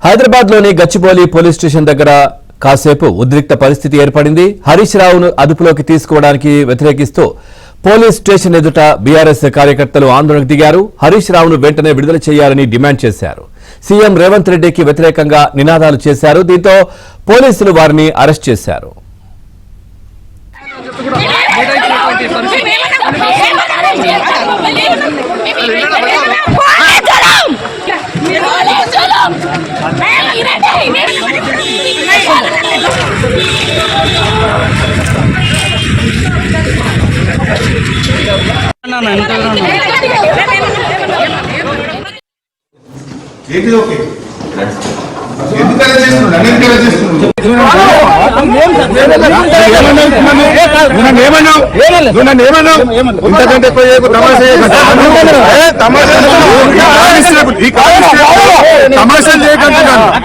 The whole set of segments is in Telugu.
హైదరాబాద్లోని గచ్చిబౌలి పోలీస్ స్టేషన్ దగ్గర కాసేపు ఉద్రిక్త పరిస్థితి ఏర్పడింది. హరీష్ రావును అదుపులోకి తీసుకోవడానికి వ్యతిరేకిస్తూ పోలీస్ స్టేషన్ ఎదుట బీఆర్ఎస్ కార్యకర్తలు ఆందోళనకు దిగారు. హరీష్ రావును వెంటనే విడుదల చేయాలని డిమాండ్ చేశారు. సీఎం రేవంత్ రెడ్డికి వ్యతిరేకంగా నినాదాలు చేశారు. దీంతో పోలీసులు వారిని అరెస్ట్ చేశారు.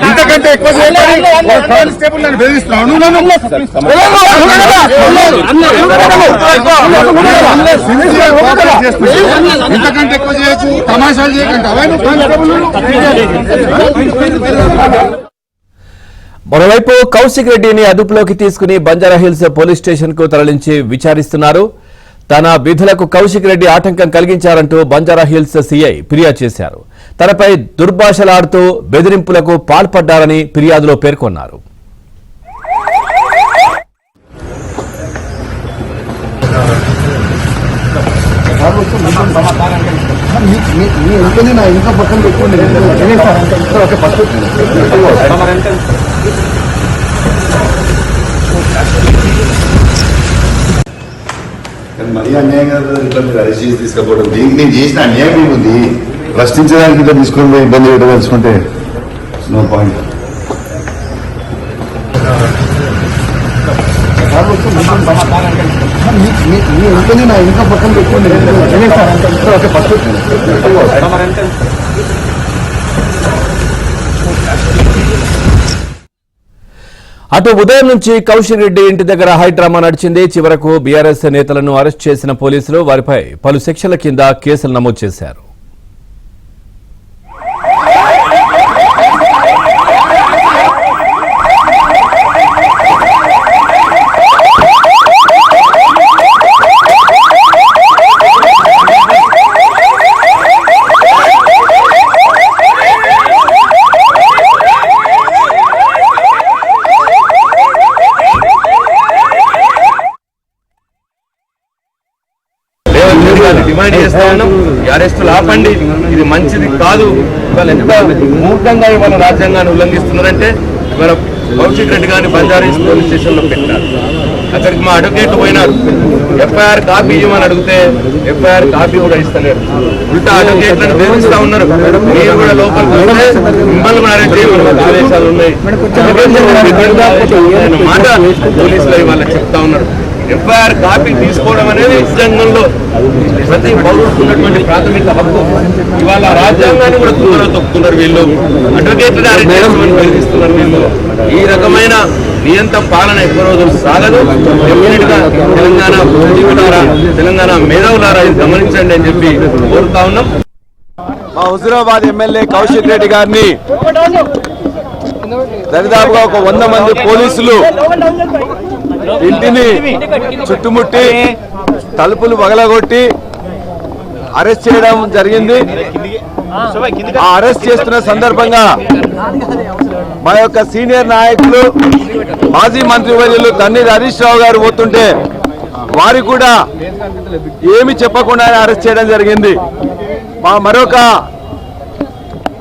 ఇంతకంటే ఎక్కువ కానిస్టేబుల్ నన్ను బెదిరిస్తున్నాను. ఇంతకంటే ఎక్కువ చేయొచ్చు, తమాషాలు చేయకండి. మరోవైపు కౌశిక్ రెడ్డిని అదుపులోకి తీసుకుని బంజారాహిల్స్ పోలీస్ స్టేషన్ కు తరలించి విచారిస్తున్నారు. తన విధులకు కౌశిక్ రెడ్డి ఆటంకం కలిగించారంటూ బంజారాహిల్స్ సీఐ ఫిర్యాదు చేశారు. తనపై దుర్భాషలాడుతూ బెదిరింపులకు పాల్పడ్డారని ఫిర్యాదులో పేర్కొన్నారు. మరీ అన్యాయంగా ఇట్లా మీరు అరెస్ట్ చేసి తీసుకపోవడం, దీనికి నేను చేసిన అన్యాయం ఏముంది? ప్రశ్నించడానికి ఇట్లా తీసుకొని పోయి ఇబ్బంది పెట్టదలుచుకుంటే నో పాయింట్. ఇంకా పక్కన పెట్టుకోండి. అటు ఉదయం నుంచి కౌశిక్ రెడ్డి ఇంటి దగ్గర హైడ్రామా నడిచింది. చివరకు బీఆర్ఎస్ నేతలను అరెస్ట్ చేసిన పోలీసులు వారిపై పలు సెక్షన్ల కింద కేసులు నమోదు చేశారు. డిమాండ్ చేస్తా ఉన్నాం, ఈ అరెస్టులు ఆపండి, ఇది మంచిది కాదు. ఇవాళ ఎంత మూర్ఖంగా ఇవాళ రాజ్యాంగాన్ని ఉల్లంఘిస్తున్నారంటే, ఇవాళ కౌశిక్ రెడ్డి గారిని బంజారాహిల్స్ పోలీస్ స్టేషన్ లో పెట్టినారు. అక్కడికి మా అడ్వకేట్ పోయినారు. ఎఫ్ఐఆర్ కాపీ ఇవ్వమని అడిగితే ఎఫ్ఐఆర్ కాపీ కూడా ఇస్తలేరు. ఉల్టా అడ్వకేట్లను బెదిరిస్తా ఉన్నారు. మీరు కూడా లోపలికి వస్తే మిమ్మల్ని కూడా అరెస్ట్ చేయమని ఆదేశాలు ఉన్నాయి మాట పోలీసులు ఇవాళ చెప్తా ఉన్నారు. ఎఫ్ఐఆర్ కాపీ తీసుకోవడం అనేది రాజ్యాంగంలో ప్రతి పౌరులకు ఉన్నటువంటి ప్రాథమిక హక్కు. ఇవాళ రాజ్యాంగాన్ని కూడా తుంగలో తొక్కుతున్నారు వీళ్ళు. అడ్వకేట్లను అరెస్ట్ చేయమని బెదిరిస్తున్నారు వీళ్ళు. ఈ రకమైన నియంత పాలన ఎక్కువ రోజులు సాగదు. డెఫినెట్ గా తెలంగాణ బుద్ధిజీవులారా, తెలంగాణ మేధావులారా ఇది గమనించండి అని చెప్పి కోరుతా ఉన్నాం. మా హుజూరాబాద్ ఎమ్మెల్యే కౌశిక్ రెడ్డి గారిని దరిదాపుగా ఒక 100 మంది పోలీసులు ఇంటిని చుట్టుముట్టి తలుపులు పగలగొట్టి అరెస్ట్ చేయడం జరిగింది. ఆ అరెస్ట్ చేస్తున్న సందర్భంగా మా యొక్క సీనియర్ నాయకులు మాజీ మంత్రివర్యులు తన్నీర్ హరీష్ రావు గారు పోతుంటే వారి కూడా ఏమి చెప్పకుండా అరెస్ట్ చేయడం జరిగింది. మా మరొక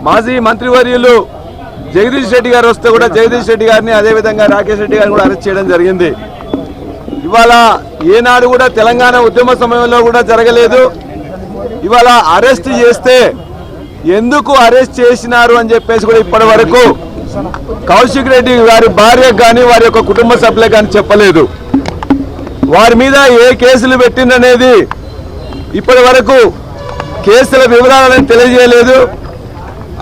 మాజీ మంత్రివర్యులు జగదీష్ రెడ్డి గారు వస్తే కూడా జగదీష్ రెడ్డి గారిని, అదేవిధంగా రాకేష్ రెడ్డి గారిని కూడా అరెస్ట్ చేయడం జరిగింది. ఇవాళ ఏనాడు కూడా తెలంగాణ ఉద్యమ సమయంలో కూడా జరగలేదు. ఇవాళ అరెస్ట్ చేస్తే ఎందుకు అరెస్ట్ చేసినారు అని చెప్పేసి కూడా ఇప్పటి వరకు కౌశిక్ రెడ్డి గారి భార్యకు కానీ వారి యొక్క కుటుంబ సభ్యులకు కానీ చెప్పలేదు. వారి మీద ఏ కేసులు పెట్టిందనేది ఇప్పటి వరకు కేసుల వివరాలను తెలియజేయలేదు.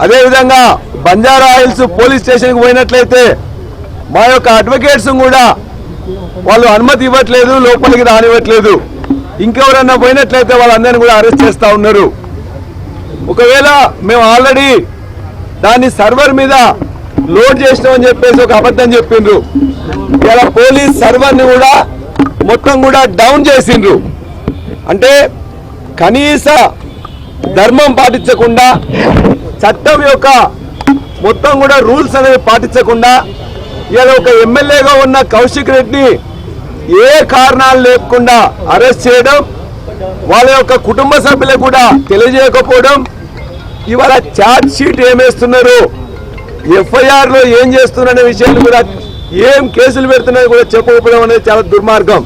అదేవిధంగా బంజారాహిల్స్ పోలీస్ స్టేషన్కి పోయినట్లయితే మా యొక్క అడ్వకేట్స్ కూడా వాళ్ళు అనుమతి ఇవ్వట్లేదు, లోపలికి రానివ్వట్లేదు. ఇంకెవరన్నా పోయినట్లయితే వాళ్ళందరినీ కూడా అరెస్ట్ చేస్తూ ఉన్నారు. ఒకవేళ మేము ఆల్రెడీ దాన్ని సర్వర్ మీద లోడ్ చేసినామని చెప్పేసి ఒక అబద్ధం చెప్పిండ్రు. ఇలా పోలీస్ సర్వర్ని కూడా మొత్తం కూడా డౌన్ చేసిండ్రు. అంటే కనీస ధర్మం పాటించకుండా, చట్టం యొక్క మొత్తం కూడా రూల్స్ అనేవి పాటించకుండా ఇలా ఒక ఎమ్మెల్యేగా ఉన్న కౌశిక్ రెడ్డిని ఏ కారణాలు లేకుండా అరెస్ట్ చేయడం, వాళ్ళ యొక్క కుటుంబ సభ్యులకు కూడా తెలియజేయకపోవడం, ఇవాళ ఛార్జ్ షీట్ ఏమేస్తున్నారు, ఎఫ్ఐఆర్ లో ఏం చేస్తున్నారనే విషయాన్ని కూడా, ఏం కేసులు పెడుతున్నారో కూడా చెప్పకపోవడం అనేది చాలా దుర్మార్గం.